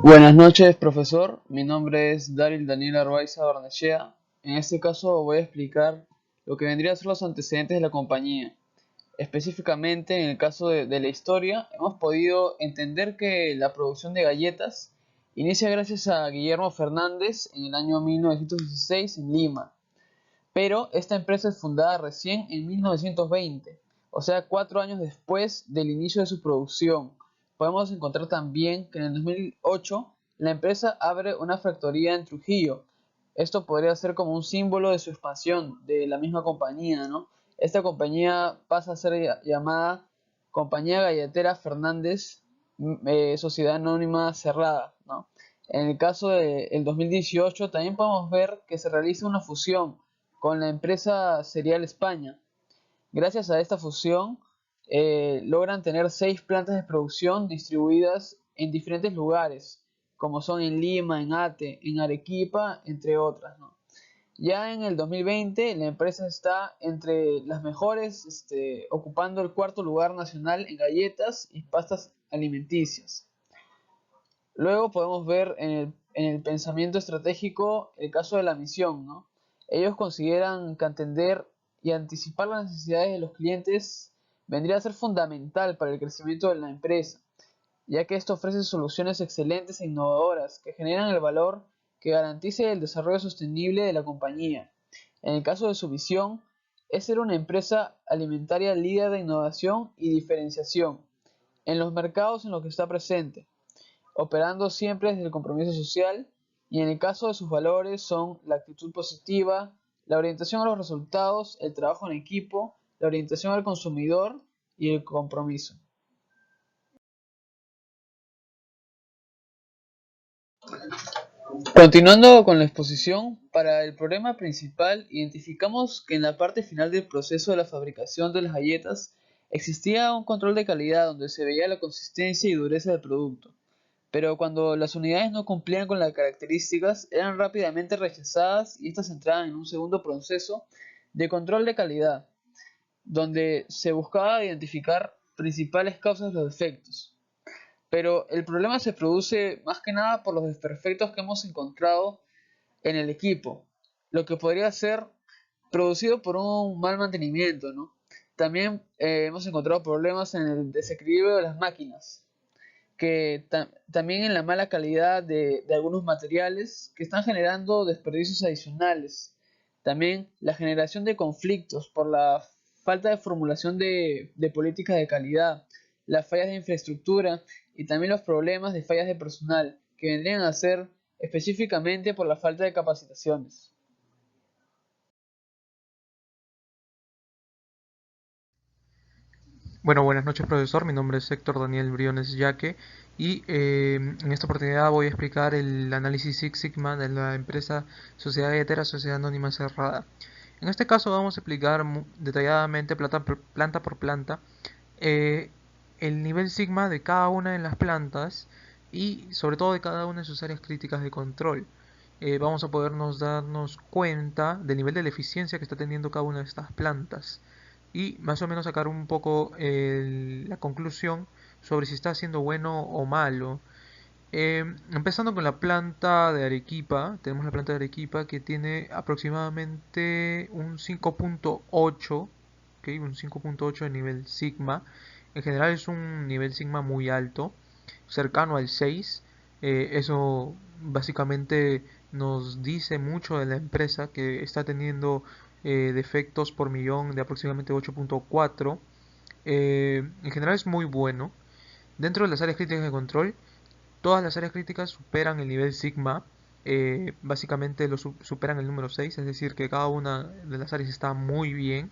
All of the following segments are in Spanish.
Buenas noches, profesor. Mi nombre es Daryl Daniel Arbaiza Barnechea. En este caso voy a explicar lo que vendría a ser los antecedentes de la compañía. Específicamente, en el caso de la historia, hemos podido entender que la producción de galletas inicia gracias a Guillermo Fernández en el año 1916 en Lima, pero esta empresa es fundada recién en 1920, o sea, 4 años después del inicio de su producción. Podemos encontrar también que en el 2008 la empresa abre una factoría en Trujillo. Esto podría ser como un símbolo de su expansión de la misma compañía, ¿no? Esta compañía pasa a ser llamada Compañía Galletera Fernández, Sociedad Anónima Cerrada, ¿no? En el caso del 2018 también podemos ver que se realiza una fusión con la empresa Cereal España. Gracias a esta fusión, logran tener 6 plantas de producción distribuidas en diferentes lugares, como son en Lima, en Ate, en Arequipa, entre otras, ¿no? Ya en el 2020, la empresa está entre las mejores, ocupando el cuarto lugar nacional en galletas y pastas alimenticias. Luego podemos ver en el pensamiento estratégico el caso de la misión, ¿no? Ellos consideran que atender y anticipar las necesidades de los clientes vendría a ser fundamental para el crecimiento de la empresa, ya que esto ofrece soluciones excelentes e innovadoras que generan el valor que garantice el desarrollo sostenible de la compañía. En el caso de su visión, es ser una empresa alimentaria líder de innovación y diferenciación en los mercados en los que está presente, operando siempre desde el compromiso social, y en el caso de sus valores son la actitud positiva, la orientación a los resultados, el trabajo en equipo, la orientación al consumidor y el compromiso. Continuando con la exposición, para el problema principal identificamos que en la parte final del proceso de la fabricación de las galletas existía un control de calidad donde se veía la consistencia y dureza del producto, pero cuando las unidades no cumplían con las características, eran rápidamente rechazadas y estas entraban en un segundo proceso de control de calidad, donde se buscaba identificar principales causas de los defectos. Pero el problema se produce más que nada por los desperfectos que hemos encontrado en el equipo, lo que podría ser producido por un mal mantenimiento, ¿no? También hemos encontrado problemas en el desequilibrio de las máquinas, que también en la mala calidad de algunos materiales que están generando desperdicios adicionales. También la generación de conflictos por la falta de formulación de políticas de calidad, las fallas de infraestructura y también los problemas de fallas de personal, que vendrían a ser específicamente por la falta de capacitaciones. Bueno, buenas noches, profesor. Mi nombre es Héctor Daniel Briones Yaque y en esta oportunidad voy a explicar el análisis Six Sigma de la empresa Sociedad Galletera Sociedad Anónima Cerrada. En este caso vamos a explicar detalladamente planta por planta eh, el nivel Sigma de cada una de las plantas y sobre todo de cada una de sus áreas críticas de control. Vamos a podernos darnos cuenta del nivel de la eficiencia que está teniendo cada una de estas plantas y más o menos sacar un poco la conclusión sobre si está siendo bueno o malo. Empezando con la planta de Arequipa, tenemos la planta de Arequipa que tiene aproximadamente un 5.8, ¿okay? Un 5.8 de nivel sigma. En general es un nivel sigma muy alto, cercano al 6. Eso básicamente nos dice mucho de la empresa que está teniendo defectos por millón de aproximadamente 8.4. En general es muy bueno. Dentro de las áreas críticas de control, todas las áreas críticas superan el nivel sigma, básicamente superan el número 6, es decir, que cada una de las áreas está muy bien.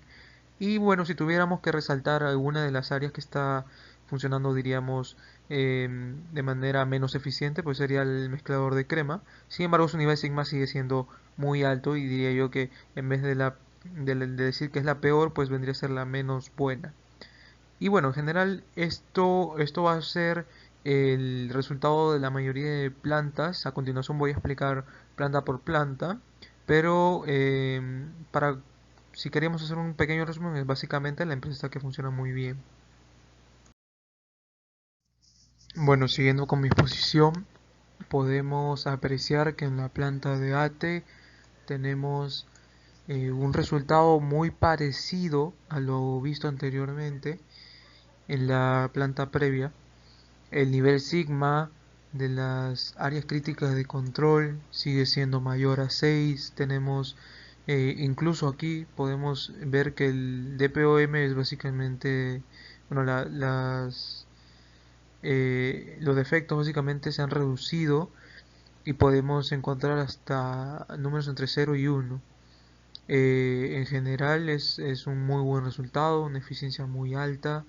Y bueno, si tuviéramos que resaltar alguna de las áreas que está funcionando, diríamos, de manera menos eficiente, pues sería el mezclador de crema. Sin embargo, su nivel sigma sigue siendo muy alto y diría yo que en vez de decir que es la peor, pues vendría a ser la menos buena. Y bueno, en general esto va a ser el resultado de la mayoría de plantas. A continuación voy a explicar planta por planta, pero para si queríamos hacer un pequeño resumen es básicamente la empresa que funciona muy bien. Bueno, siguiendo con mi exposición, podemos apreciar que en la planta de ATE tenemos un resultado muy parecido a lo visto anteriormente en la planta previa. El nivel sigma de las áreas críticas de control sigue siendo mayor a 6. Tenemos incluso aquí podemos ver que el DPOM es básicamente, bueno, los defectos básicamente se han reducido y podemos encontrar hasta números entre 0 y 1. En general es un muy buen resultado, una eficiencia muy alta.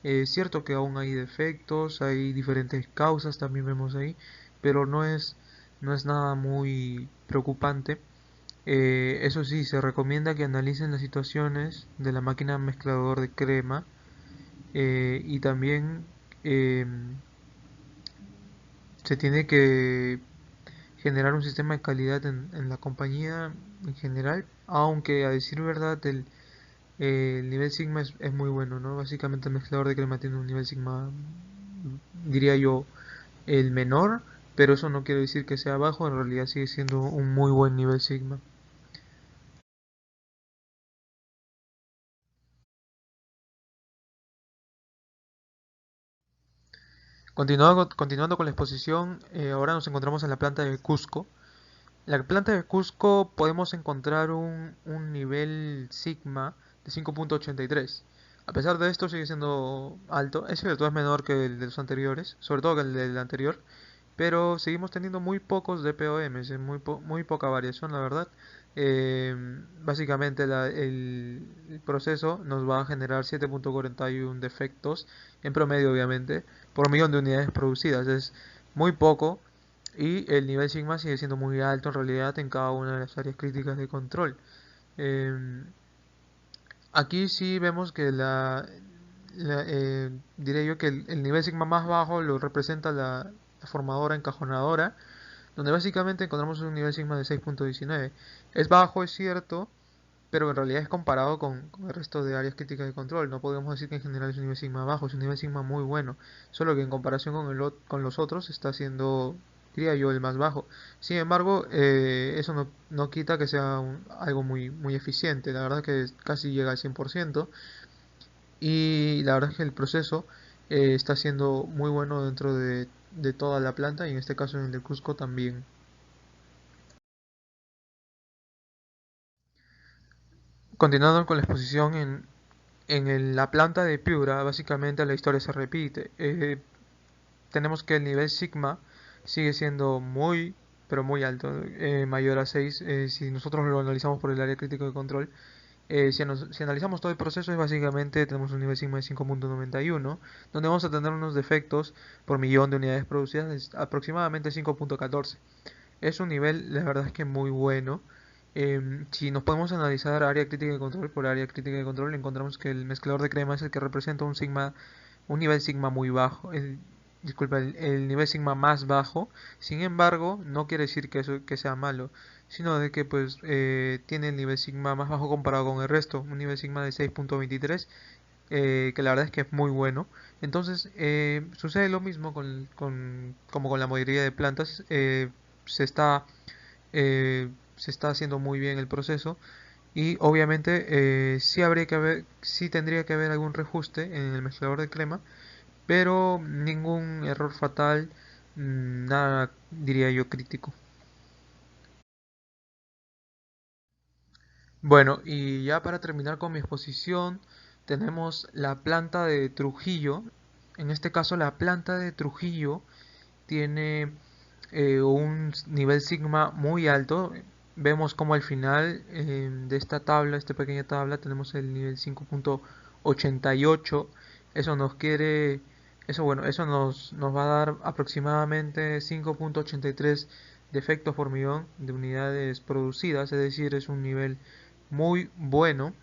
Es cierto que aún hay defectos, hay diferentes causas, también vemos ahí, pero no es nada muy preocupante. Eso sí, se recomienda que analicen las situaciones de la máquina mezclador de crema y también eh, se tiene que generar un sistema de calidad en la compañía en general, aunque a decir verdad el nivel sigma es muy bueno, ¿no? Básicamente el mezclador de crema tiene un nivel sigma, diría yo, el menor, pero eso no quiere decir que sea bajo, en realidad sigue siendo un muy buen nivel sigma. Continuando con la exposición, ahora nos encontramos en la planta de Cusco. En la planta de Cusco podemos encontrar un nivel sigma de 5.83. A pesar de esto sigue siendo alto, es cierto, es menor que el de los anteriores, sobre todo que el del anterior, pero seguimos teniendo muy pocos DPOMs, muy poca variación, la verdad. Básicamente el proceso nos va a generar 7.41 defectos, en promedio obviamente, por millón de unidades producidas. Es muy poco y el nivel sigma sigue siendo muy alto en realidad en cada una de las áreas críticas de control. Eh, Aquí sí vemos que diré yo que el nivel sigma más bajo lo representa la formadora encajonadora, donde básicamente encontramos un nivel sigma de 6.19. Es bajo, es cierto, pero en realidad es comparado con el resto de áreas críticas de control. No podemos decir que en general es un nivel sigma bajo, es un nivel sigma muy bueno, solo que en comparación con los otros está siendo, diría yo, el más bajo. Sin embargo, eso no quita que sea algo muy eficiente. La verdad que casi llega al 100%. Y la verdad es que el proceso está siendo muy bueno dentro de toda la planta y en este caso en el de Cusco también. Continuando con la exposición la planta de Piura, básicamente la historia se repite. Tenemos que el nivel sigma sigue siendo muy, pero muy alto, mayor a 6. Si nosotros lo analizamos por el área crítica de control, si analizamos todo el proceso, es básicamente tenemos un nivel sigma de 5.91, donde vamos a tener unos defectos por millón de unidades producidas de aproximadamente 5.14. Es un nivel, la verdad es que muy bueno. Si nos podemos analizar área crítica de control por área crítica de control, encontramos que el mezclador de crema es el que representa un nivel sigma muy bajo. Disculpa, el nivel sigma más bajo. Sin embargo, no quiere decir que eso que sea malo, sino de que pues tiene el nivel sigma más bajo comparado con el resto, un nivel sigma de 6.23, que la verdad es que es muy bueno. Entonces, sucede lo mismo como con la mayoría de plantas. Se está haciendo muy bien el proceso y obviamente sí tendría que haber algún reajuste en el mezclador de crema, pero ningún error fatal, nada diría yo crítico. Bueno, y ya para terminar con mi exposición, tenemos la planta de Trujillo. En este caso, la planta de Trujillo tiene un nivel sigma muy alto. Vemos como al final de esta pequeña tabla, tenemos el nivel 5.88. Eso nos quiere, eso bueno, eso nos va a dar aproximadamente 5.83 defectos por millón de unidades producidas, es decir, es un nivel muy bueno.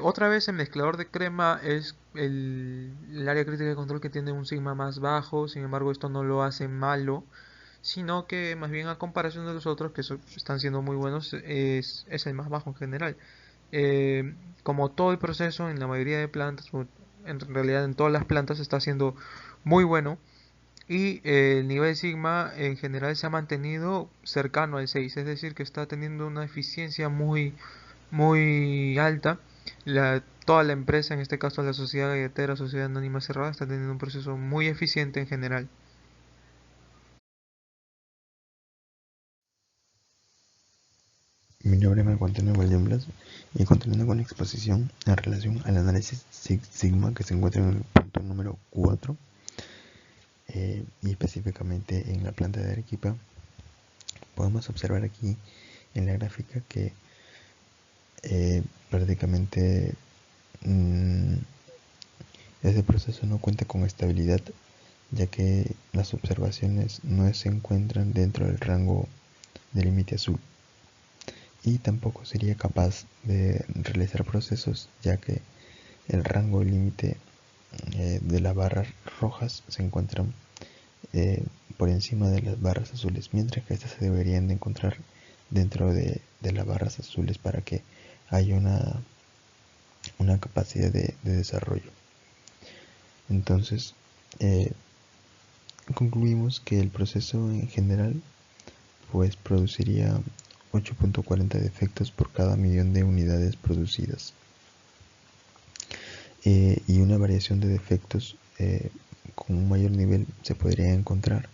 Otra vez el mezclador de crema es el área crítica de control que tiene un sigma más bajo, sin embargo esto no lo hace malo, sino que más bien a comparación de los otros que están siendo muy buenos es el más bajo en general. Como todo el proceso en la mayoría de plantas, o en realidad en todas las plantas está siendo muy bueno, y el nivel sigma en general se ha mantenido cercano al 6, es decir, que está teniendo una eficiencia muy alta. Toda la empresa, en este caso la sociedad galletera, sociedad anónima cerrada, está teniendo un proceso muy eficiente en general. Mi nombre es Marco Antonio Valdemblas y continuando con la exposición en relación al análisis Six Sigma que se encuentra en el punto número 4 y específicamente en la planta de Arequipa, podemos observar aquí en la gráfica que prácticamente este proceso no cuenta con estabilidad, ya que las observaciones no se encuentran dentro del rango de límite azul, y tampoco sería capaz de realizar procesos, ya que el rango límite de las barras rojas se encuentran por encima de las barras azules, mientras que estas se deberían de encontrar dentro de las barras azules para que haya una capacidad de desarrollo. Entonces, concluimos que el proceso en general pues produciría 8.40 defectos por cada millón de unidades producidas, y una variación de defectos con un mayor nivel se podría encontrar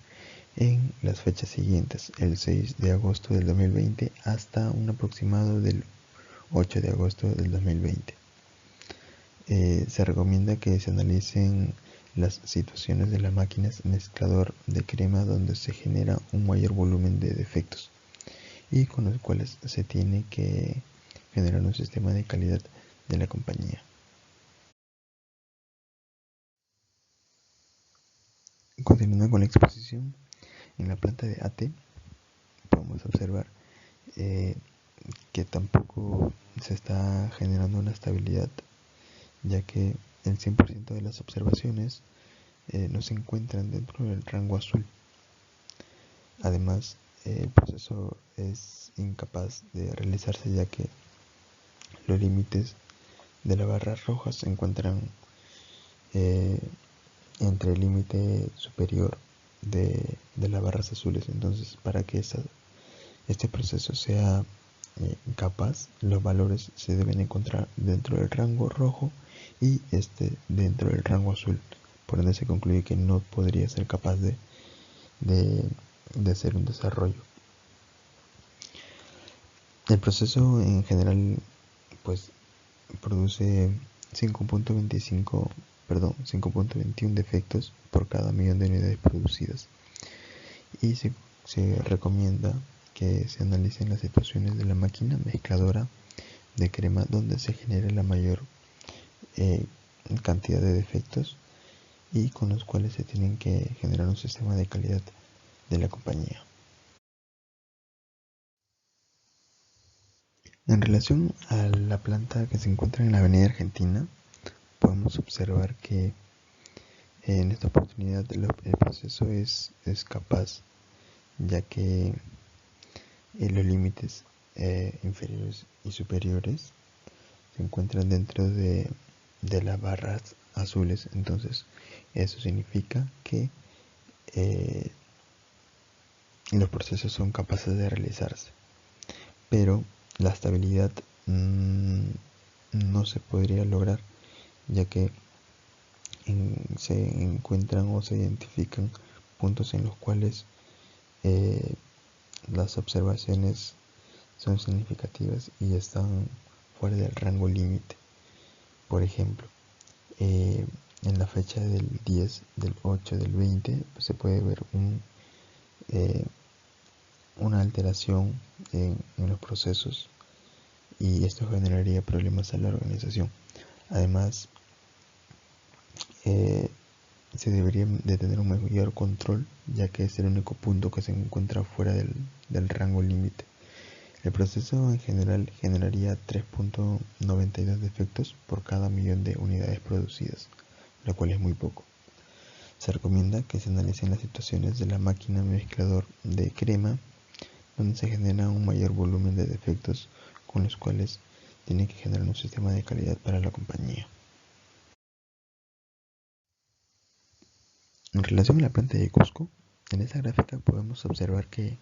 en las fechas siguientes, el 6 de agosto del 2020 hasta un aproximado del 8 de agosto del 2020. Se recomienda que se analicen las situaciones de las máquinas mezclador de crema donde se genera un mayor volumen de defectos y con los cuales se tiene que generar un sistema de calidad de la compañía. Continuando con la exposición, en la planta de AT podemos observar que tampoco se está generando una estabilidad, ya que el 100% de las observaciones no se encuentran dentro del rango azul. Además, el proceso es incapaz de realizarse, ya que los límites de las barras rojas se encuentran entre el límite superior de las barras azules. Entonces, para que este proceso sea capaz, los valores se deben encontrar dentro del rango rojo y dentro del rango azul. Por ende se concluye que no podría ser capaz de hacer un desarrollo. El proceso en general pues produce 5.21 defectos por cada millón de unidades producidas, y se recomienda que se analicen las situaciones de la máquina mezcladora de crema donde se genere la mayor cantidad de defectos y con los cuales se tienen que generar un sistema de calidad de la compañía. En relación a la planta que se encuentra en la Avenida Argentina, podemos observar que en esta oportunidad el proceso es capaz, ya que los límites inferiores y superiores se encuentran dentro de las barras azules. Entonces eso significa que los procesos son capaces de realizarse, pero la estabilidad no se podría lograr, ya que se encuentran o se identifican puntos en los cuales las observaciones son significativas y están fuera del rango límite. Por ejemplo, en la fecha del 10, del 8, del 20 pues se puede ver una alteración en los procesos, y esto generaría problemas a la organización. Además, se debería de tener un mayor control, ya que es el único punto que se encuentra fuera del rango límite. El proceso en general generaría 3.92 defectos por cada millón de unidades producidas, lo cual es muy poco. Se recomienda que se analicen las situaciones de la máquina mezclador de crema, donde se genera un mayor volumen de defectos con los cuales tiene que generar un sistema de calidad para la compañía. En relación a la planta de Cusco, en esta gráfica podemos observar que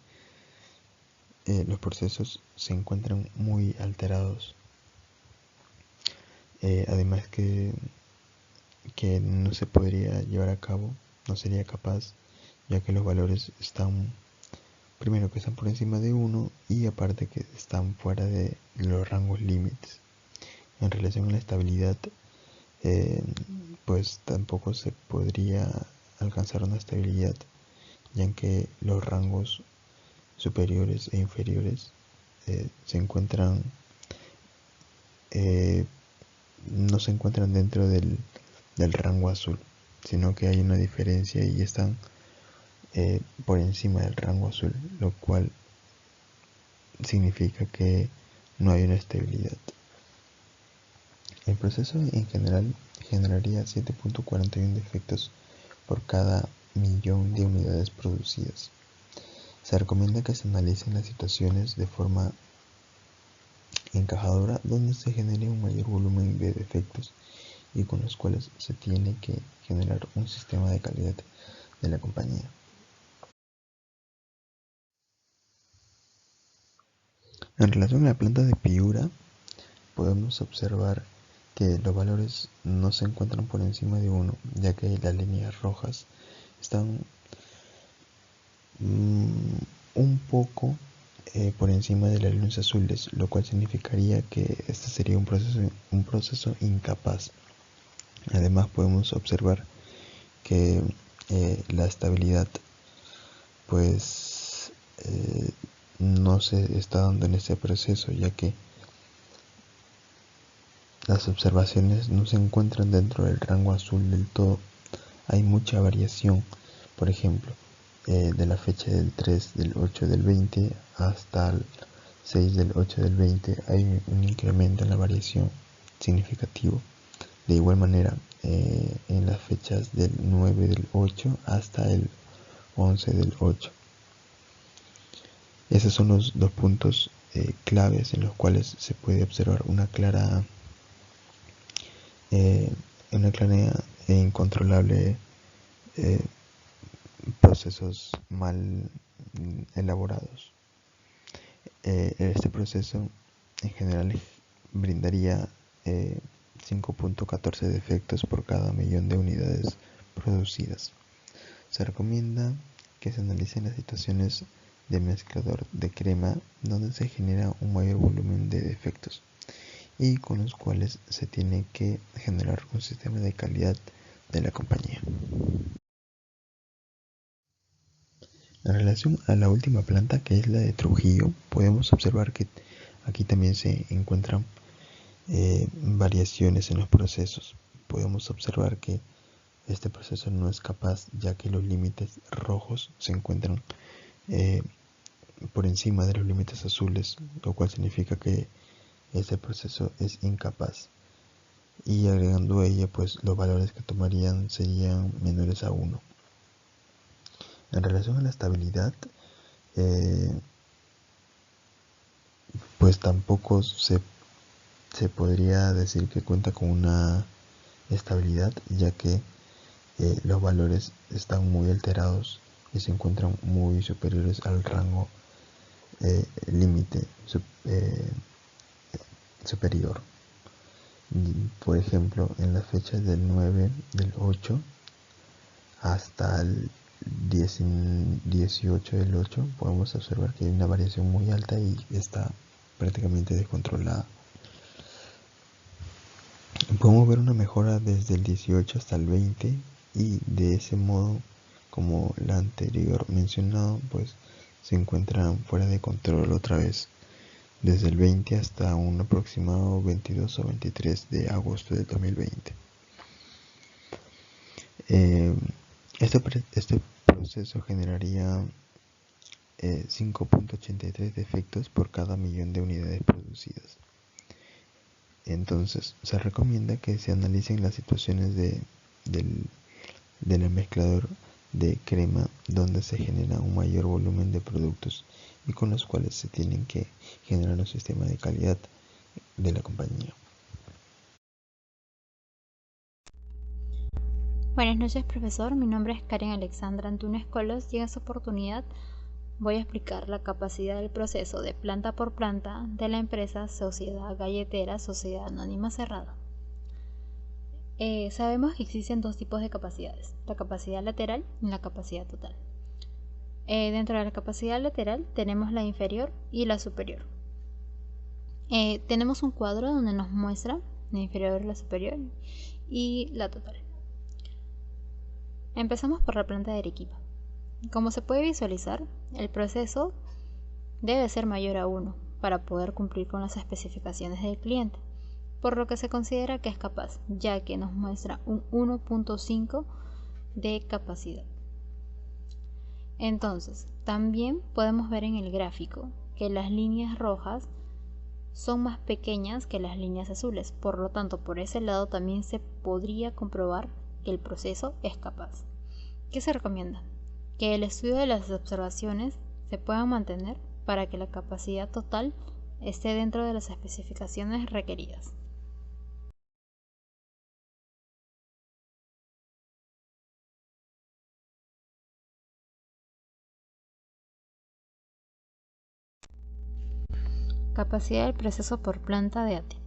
los procesos se encuentran muy alterados. Además que no se podría llevar a cabo, no sería capaz, ya que los valores están, primero que están por encima de 1 y aparte que están fuera de los rangos límites. En relación a la estabilidad, pues tampoco se podría alcanzar una estabilidad, ya que los rangos superiores e inferiores se encuentran no se encuentran dentro del rango azul, sino que hay una diferencia y están por encima del rango azul, lo cual significa que no hay una estabilidad. El proceso en general generaría 7.41 defectos por cada millón de unidades producidas. Se recomienda que se analicen las situaciones de forma encajadora donde se genere un mayor volumen de defectos y con los cuales se tiene que generar un sistema de calidad de la compañía. En relación a la planta de Piura, podemos observar que los valores no se encuentran por encima de 1, ya que las líneas rojas están un poco por encima de las líneas azules, lo cual significaría que este sería un proceso incapaz. Además podemos observar que la estabilidad pues no se está dando en este proceso, ya que las observaciones no se encuentran dentro del rango azul del todo. Hay mucha variación, por ejemplo, de la fecha del 3 del 8 del 20 hasta el 6 del 8 del 20 hay un incremento en la variación significativo. De igual manera, en las fechas del 9 del 8 hasta el 11 del 8. Esos son los dos puntos claves en los cuales se puede observar una clara e incontrolable procesos mal elaborados. Este proceso en general brindaría 5.14 defectos por cada millón de unidades producidas. Se recomienda que se analicen las situaciones de mezclador de crema donde se genera un mayor volumen de defectos y con los cuales se tiene que generar un sistema de calidad de la compañía. En relación a la última planta, que es la de Trujillo, podemos observar que aquí también se encuentran variaciones en los procesos. Podemos observar que este proceso no es capaz, ya que los límites rojos se encuentran por encima de los límites azules, lo cual significa que este proceso es incapaz. Y agregando a ella, pues los valores que tomarían serían menores a 1. En relación a la estabilidad, pues tampoco se podría decir que cuenta con una estabilidad, ya que los valores están muy alterados y se encuentran muy superiores al rango límite superior. Por ejemplo, en las fechas del 9, del 8 hasta el 18 del 8 podemos observar que hay una variación muy alta y está prácticamente descontrolada. Podemos ver una mejora desde el 18 hasta el 20 y de ese modo, como la anterior mencionado, pues se encuentran fuera de control otra vez desde el 20 hasta un aproximado 22 o 23 de agosto del 2020. Este proceso generaría 5.83 defectos por cada millón de unidades producidas. Entonces, se recomienda que se analicen las situaciones del mezclador de crema donde se genera un mayor volumen de productos y con los cuales se tienen que generar un sistema de calidad de la compañía. Buenas noches, profesor. Mi nombre es Karen Alexandra Antunes Colos y en esta oportunidad voy a explicar la capacidad del proceso de planta por planta de la empresa Sociedad Galletera Sociedad Anónima Cerrada. Sabemos que existen dos tipos de capacidades, la capacidad lateral y la capacidad total. Dentro de la capacidad lateral tenemos la inferior y la superior. Tenemos un cuadro donde nos muestra la inferior, la superior y la total. Empezamos por la planta de Arequipa. Como se puede visualizar, el proceso debe ser mayor a 1 para poder cumplir con las especificaciones del cliente, por lo que se considera que es capaz, ya que nos muestra un 1.5 de capacidad. Entonces, también podemos ver en el gráfico que las líneas rojas son más pequeñas que las líneas azules, por lo tanto, por ese lado también se podría comprobar que el proceso es capaz. ¿Qué se recomienda? Que el estudio de las observaciones se pueda mantener para que la capacidad total esté dentro de las especificaciones requeridas. Capacidad del proceso por planta de ATE.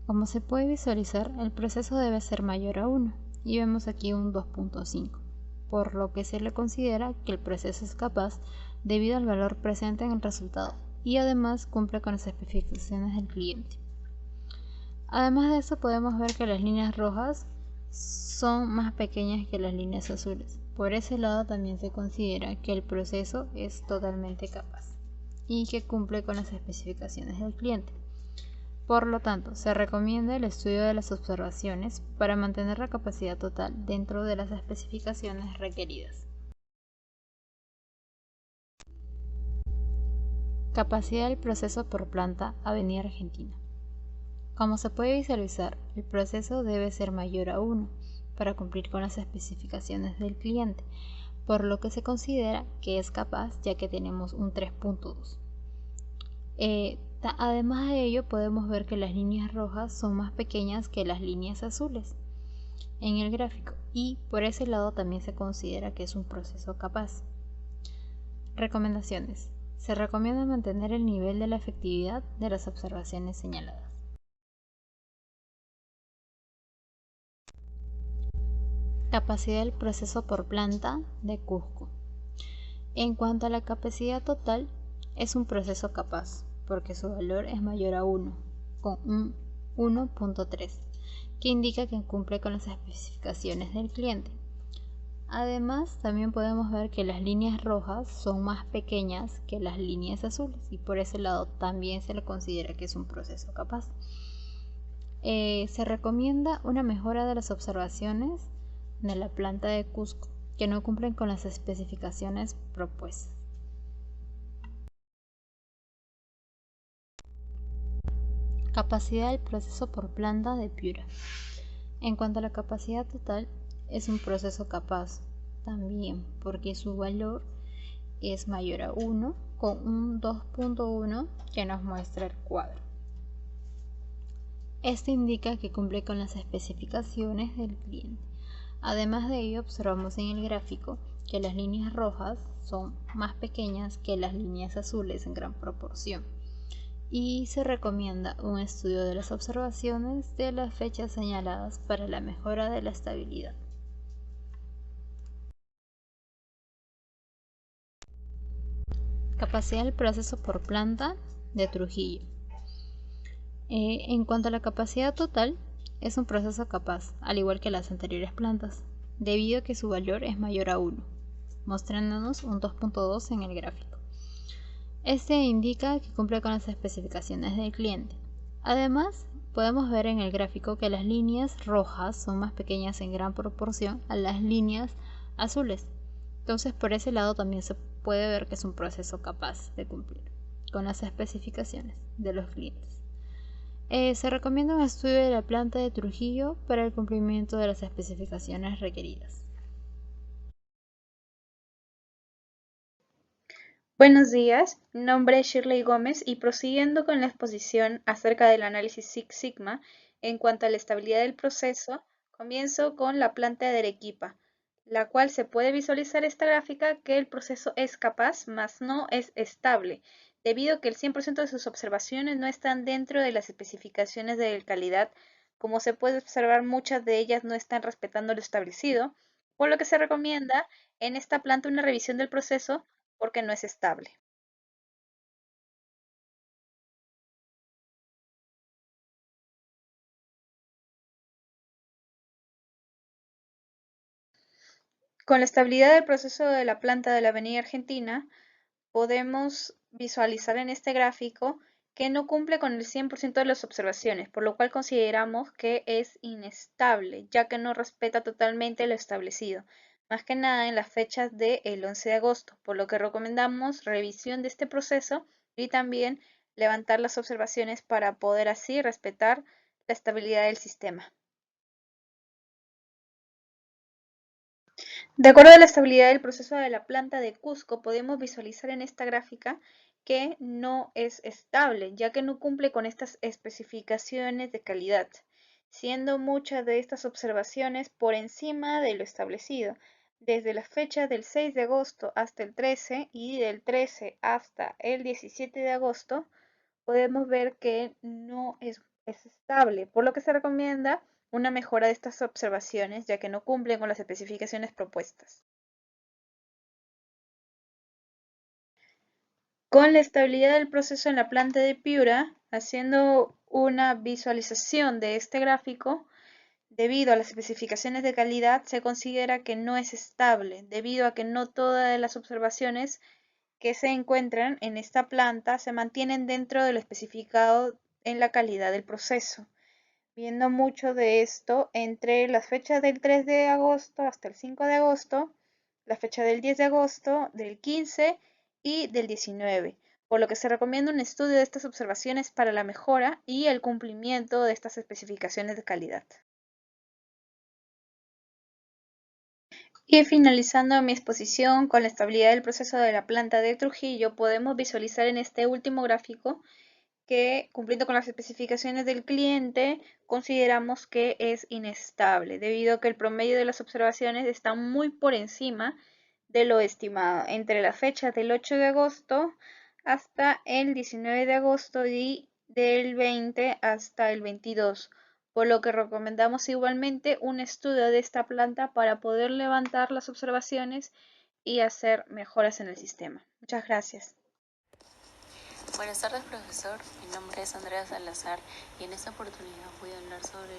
Como se puede visualizar, el proceso debe ser mayor a 1 y vemos aquí un 2.5, por lo que se le considera que el proceso es capaz debido al valor presente en el resultado y además cumple con las especificaciones del cliente. Además de eso, podemos ver que las líneas rojas son más pequeñas que las líneas azules. Por ese lado también se considera que el proceso es totalmente capaz y que cumple con las especificaciones del cliente. Por lo tanto, se recomienda el estudio de las observaciones para mantener la capacidad total dentro de las especificaciones requeridas. Capacidad del proceso por planta Avenida Argentina. Como se puede visualizar, el proceso debe ser mayor a 1 para cumplir con las especificaciones del cliente, por lo que se considera que es capaz ya que tenemos un 3.2. Además de ello, podemos ver que las líneas rojas son más pequeñas que las líneas azules en el gráfico y por ese lado también se considera que es un proceso capaz. Recomendaciones. Se recomienda mantener el nivel de la efectividad de las observaciones señaladas. Capacidad del proceso por planta de Cusco. En cuanto a la capacidad total, es un proceso capaz, porque su valor es mayor a 1, con un 1.3, que indica que cumple con las especificaciones del cliente. Además, también podemos ver que las líneas rojas son más pequeñas que las líneas azules y por ese lado también se le considera que es un proceso capaz. Se recomienda una mejora de las observaciones de la planta de Cusco, que no cumplen con las especificaciones propuestas. Capacidad del proceso por planta de Piura. En cuanto a la capacidad total, es un proceso capaz también porque su valor es mayor a 1 con un 2.1 que nos muestra el cuadro. Esto indica que cumple con las especificaciones del cliente. Además de ello, observamos en el gráfico que las líneas rojas son más pequeñas que las líneas azules en gran proporción. Y se recomienda un estudio de las observaciones de las fechas señaladas para la mejora de la estabilidad. Capacidad del proceso por planta de Trujillo. En cuanto a la capacidad total, es un proceso capaz, al igual que las anteriores plantas, debido a que su valor es mayor a 1, mostrándonos un 2.2 en el gráfico. Este indica que cumple con las especificaciones del cliente. Además, podemos ver en el gráfico que las líneas rojas son más pequeñas en gran proporción a las líneas azules. Entonces, por ese lado también se puede ver que es un proceso capaz de cumplir con las especificaciones de los clientes. Se recomienda un estudio de la planta de Trujillo para el cumplimiento de las especificaciones requeridas. Buenos días, mi nombre es Shirley Gómez y prosiguiendo con la exposición acerca del análisis Six Sigma en cuanto a la estabilidad del proceso, Comienzo con la planta de Arequipa, la cual se puede visualizar esta gráfica que el proceso es capaz, mas no es estable, debido a que el 100% de sus observaciones no están dentro de las especificaciones de calidad. Como se puede observar, muchas de ellas no están respetando lo establecido, por lo que se recomienda en esta planta una revisión del proceso porque no es estable. Con la estabilidad del proceso de la planta de la Avenida Argentina, podemos visualizar en este gráfico que no cumple con el 100% de las observaciones, por lo cual consideramos que es inestable, ya que no respeta totalmente lo establecido, más que nada en las fechas del 11 de agosto, por lo que recomendamos revisión de este proceso y también levantar las observaciones para poder así respetar la estabilidad del sistema. De acuerdo a la estabilidad del proceso de la planta de Cusco, podemos visualizar en esta gráfica que no es estable, ya que no cumple con estas especificaciones de calidad, siendo muchas de estas observaciones por encima de lo establecido. Desde la fecha del 6 de agosto hasta el 13 y del 13 hasta el 17 de agosto, podemos ver que no es estable, por lo que se recomienda una mejora de estas observaciones, ya que no cumplen con las especificaciones propuestas. Con la estabilidad del proceso en la planta de Piura, haciendo una visualización de este gráfico, debido a las especificaciones de calidad, se considera que no es estable, debido a que no todas las observaciones que se encuentran en esta planta se mantienen dentro de lo especificado en la calidad del proceso. Viendo mucho de esto entre las fechas del 3 de agosto hasta el 5 de agosto, la fecha del 10 de agosto, del 15 y del 19, por lo que se recomienda un estudio de estas observaciones para la mejora y el cumplimiento de estas especificaciones de calidad. Y finalizando mi exposición con la estabilidad del proceso de la planta de Trujillo, podemos visualizar en este último gráfico que, cumpliendo con las especificaciones del cliente, consideramos que es inestable, debido a que el promedio de las observaciones está muy por encima de lo estimado, entre la fecha del 8 de agosto hasta el 19 de agosto y del 20 hasta el 22, por lo que recomendamos igualmente un estudio de esta planta para poder levantar las observaciones y hacer mejoras en el sistema. Muchas gracias. Buenas tardes, profesor. Mi nombre es Andrea Salazar y en esta oportunidad voy a hablar sobre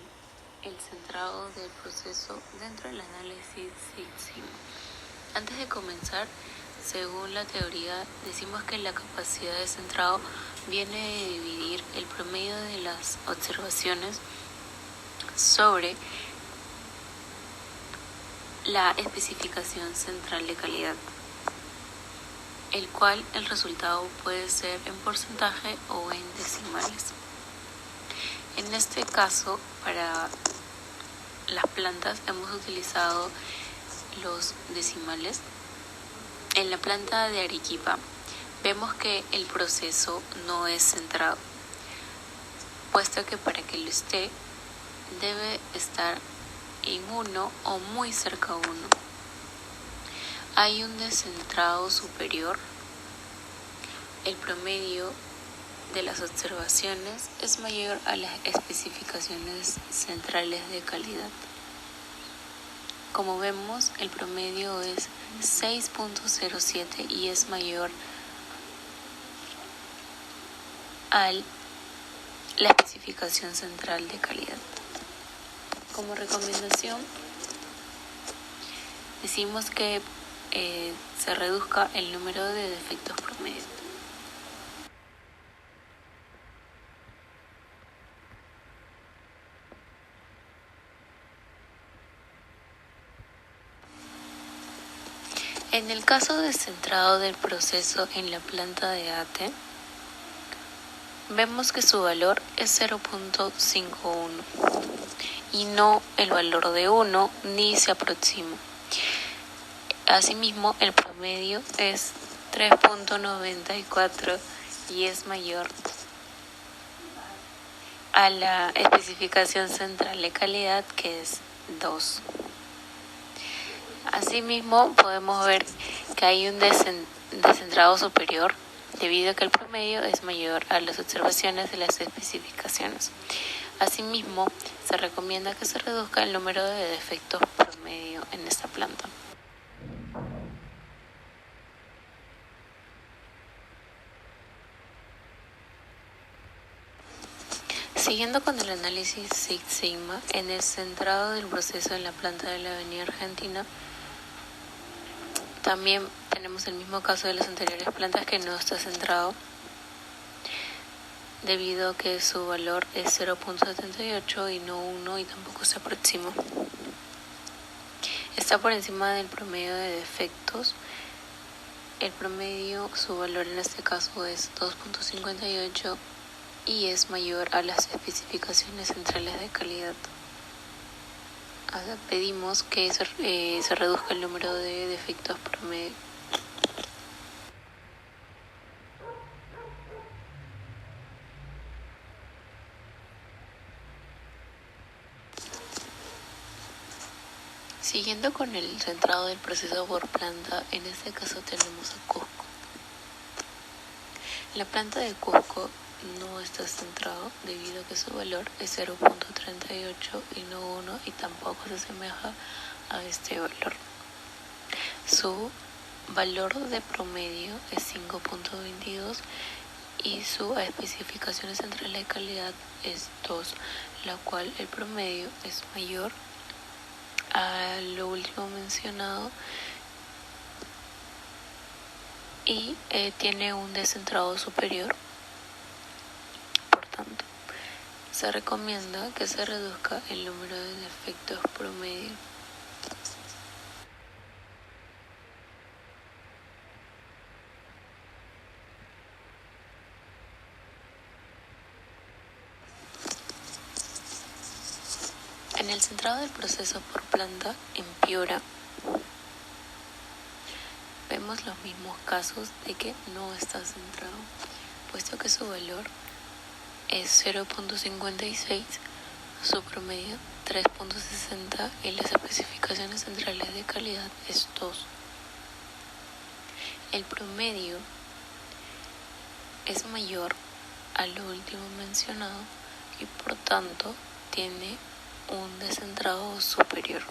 el centrado del proceso dentro del análisis Six Sigma. Antes de comenzar, según la teoría, decimos que la capacidad de centrado viene de dividir el promedio de las observaciones sobre la especificación central de calidad, el cual el resultado puede ser en porcentaje o en decimales. En este caso, para las plantas hemos utilizado los decimales. En la planta de Arequipa vemos que el proceso no es centrado, puesto que para que lo esté debe estar en 1 o muy cerca a 1. Hay un descentrado superior. El promedio de las observaciones es mayor a las especificaciones centrales de calidad. Como vemos, el promedio es 6.07 y es mayor a la especificación central de calidad. Como recomendación, decimos que se reduzca el número de defectos promedio. En el caso descentrado del proceso en la planta de ATE, vemos que su valor es 0.51 y no el valor de 1 ni se aproxima. Asimismo, el promedio es 3.94 y es mayor a la especificación central de calidad, que es 2. Asimismo, podemos ver que hay un descentrado superior debido a que el promedio es mayor a las observaciones de las especificaciones. Asimismo, se recomienda que se reduzca el número de defectos promedio en esta planta. Siguiendo con el análisis Six Sigma, en el centrado del proceso en la planta de la Avenida Argentina, también tenemos el mismo caso de las anteriores plantas, que no está centrado debido a que su valor es 0.78 y no 1, y tampoco se aproxima. Está por encima del promedio de defectos. El promedio, su valor en este caso es 2.58 y es mayor a las especificaciones centrales de calidad. Ahora pedimos que se reduzca el número de defectos promedio. Siguiendo con el centrado del proceso por planta, en este caso tenemos a Cusco. La planta de Cusco no está centrado debido a que su valor es 0.38 y no 1, y tampoco se asemeja a este valor. Su valor de promedio es 5.22 y su especificación central de calidad es 2, la cual el promedio es mayor a lo último mencionado y tiene un descentrado superior. Por tanto, se recomienda que se reduzca el número de defectos promedio. En el centrado del proceso por planta en Piura, vemos los mismos casos de que no está centrado, puesto que su valor es 0.56, su promedio 3.60 y las especificaciones centrales de calidad es 2. El promedio es mayor a lo último mencionado y por tanto tiene un descentrado superior.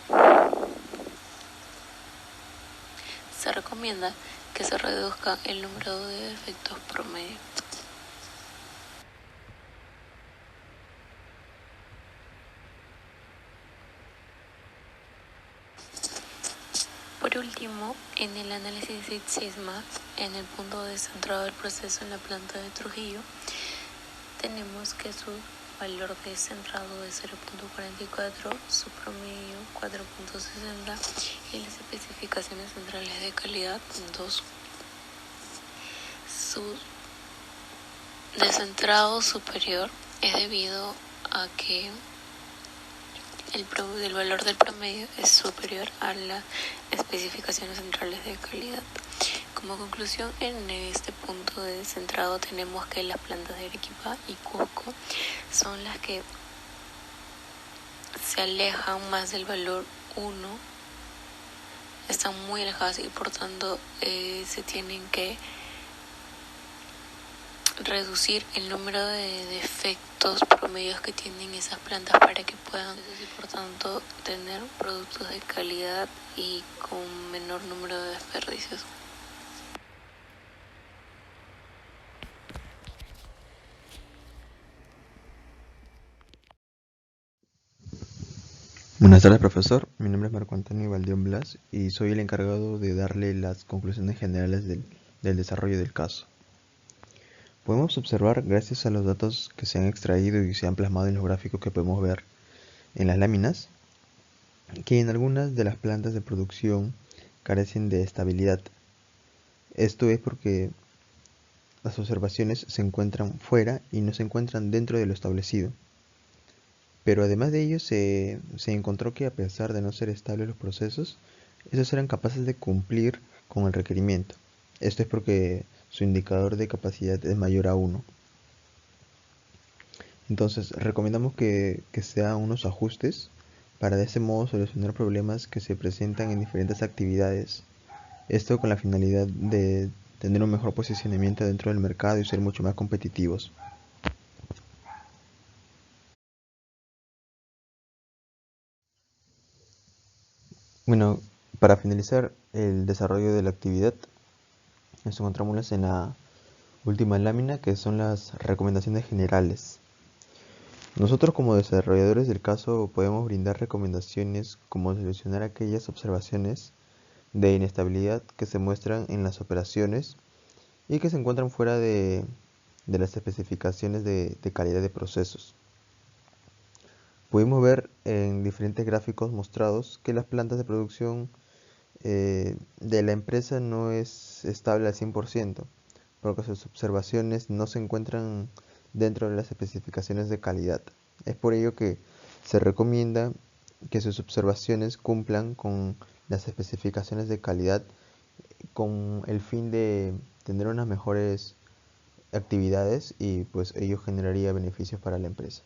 Se recomienda que se reduzca el número de defectos promedio. Por último, en el análisis Six Sigma, en el punto de centrado del proceso en la planta de Trujillo, tenemos que su valor de centrado es 0.44, su promedio 4.60 y las especificaciones centrales de calidad 2. Su descentrado superior es debido a que el valor del promedio es superior a las especificaciones centrales de calidad. Como conclusión, en este punto de descentrado tenemos que las plantas de Arequipa y Cusco son las que se alejan más del valor 1, están muy alejadas y por tanto se tienen que reducir el número de defectos promedios que tienen esas plantas para que puedan, por tanto, tener productos de calidad y con menor número de desperdicios. Buenas tardes, profesor. Mi nombre es Marco Antonio Valdeón Blas y soy el encargado de darle las conclusiones generales del desarrollo del caso. Podemos observar, gracias a los datos que se han extraído y se han plasmado en los gráficos que podemos ver en las láminas, que en algunas de las plantas de producción carecen de estabilidad. Esto es porque las observaciones se encuentran fuera y no se encuentran dentro de lo establecido. Pero además de ello se encontró que, a pesar de no ser estables los procesos, estos eran capaces de cumplir con el requerimiento. Esto es porque su indicador de capacidad es mayor a 1. Entonces recomendamos que se hagan unos ajustes para de ese modo solucionar problemas que se presentan en diferentes actividades. Esto con la finalidad de tener un mejor posicionamiento dentro del mercado y ser mucho más competitivos. Bueno, para finalizar el desarrollo de la actividad, nos encontramos en la última lámina, que son las recomendaciones generales. Nosotros como desarrolladores del caso podemos brindar recomendaciones como solucionar aquellas observaciones de inestabilidad que se muestran en las operaciones y que se encuentran fuera de las especificaciones de calidad de procesos. Pudimos ver en diferentes gráficos mostrados que las plantas de producción de la empresa no es estable al 100%, porque sus observaciones no se encuentran dentro de las especificaciones de calidad. Es por ello que se recomienda que sus observaciones cumplan con las especificaciones de calidad con el fin de tener unas mejores actividades y pues ello generaría beneficios para la empresa.